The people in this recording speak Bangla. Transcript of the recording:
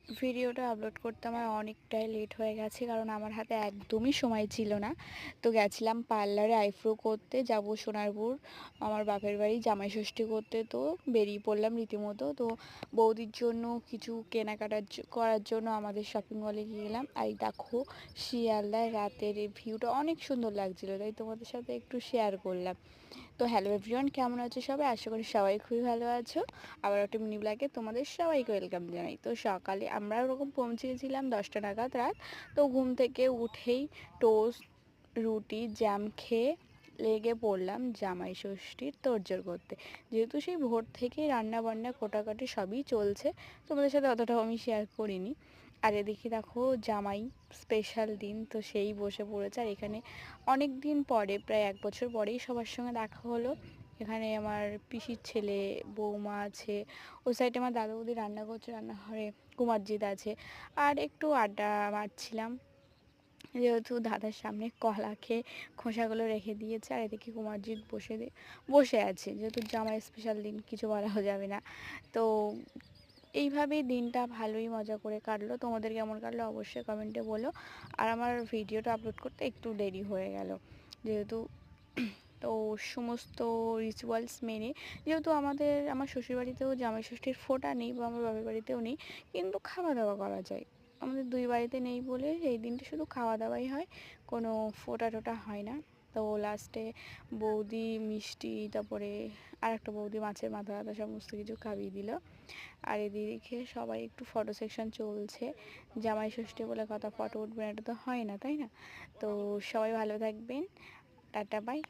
ভিডিওটা আপলোড করতে আমার অনেকটাই লেট হয়ে গেছে, কারণ আমার হাতে একদমই সময় ছিল না। তো গেছিলাম পার্লারে আইব্রো করতে, যাব সোনারপুর আমার বাপের বাড়ি জামাই ষষ্ঠী করতে। তো বেরিয়ে পড়লাম রীতিমতো। তো বৌদির জন্য কিছু কেনাকাটার করার জন্য আমাদের শপিং মলে গেলাম। আর দেখো শিয়ালদার রাতের এই ভিউটা অনেক সুন্দর লাগছিলো, তাই তোমাদের সাথে একটু শেয়ার করলাম। তো হ্যালো এভরিওয়ান, কেমন আছো সবাই? আশা করি সবাই খুবই ভালো আছো। আবার একটা মিনি ব্লগে তোমাদের সবাইকে ওয়েলকাম জানাই। তো সকালে আমরা ওরকম পৌঁছে গেছিলাম 10টা নাগাদ রাত। তো ঘুম থেকে উঠেই টোস্ট, রুটি, জ্যাম খেয়ে লেগে পড়লাম জামাই ষষ্ঠীর তোড়জোড় করতে। যেহেতু সেই ভোর থেকেই রান্না বান্না কোটাকাটি সবই চলছে, তোমাদের সাথে অতটাও আমি শেয়ার করিনি। আর এদিকে দেখো জামাই স্পেশাল দিন, তো সেই বসে পড়েছে। আর এখানে অনেক দিন পরে, প্রায় 1 বছর পরেই সবার সঙ্গে দেখা হলো। এখানে আমার পিসির ছেলে, বৌমা আছে, ওই সাইডে আমার দাদা বৌদি রান্না করছে, রান্নাঘরে কুমারজিৎ আছে। আর একটু আড্ডা মারছিলাম, যেহেতু দাদার সামনে কলা খেয়ে খোসাগুলো রেখে দিয়েছে। আর এদিকে কুমারজিৎ বসে আছে, যেহেতু জামাই স্পেশাল দিন, কিছু বলাও যাবে না। তো এইভাবেই দিনটা ভালোই মজা করে কাটলো। তোমাদের কেমন কাটলো অবশ্যই কমেন্টে বলো। আর আমার ভিডিওটা আপলোড করতে একটু দেরি হয়ে গেল, যেহেতু তো সমস্ত রিচুয়ালস মেনে, যেহেতু আমার শ্বশুরবাড়িতেও জামাই ষষ্ঠীর ফোঁটা নেই বা আমার বাবার বাড়িতেও নেই, কিন্তু খাওয়া দাওয়া করা যায়। আমাদের দুই বাড়িতে নেই বলে এই দিনটা শুধু খাওয়া দাওয়াই হয়, কোনো ফোঁটা টোটা হয় না। তো লাস্টে বৌদি মিষ্টি, তারপরে আর একটা বৌদি মাছের মাথা টাথা সমস্ত কিছু খাইয়ে দিল। আর এদিকে সবাই একটু ফটো সেকশন চলছে। জামাই ষষ্ঠী বলে কথা, ফটো উঠবে না, এটা তো হয় না, তাই না? তো সবাই ভালো থাকবেন, টাটা বাই।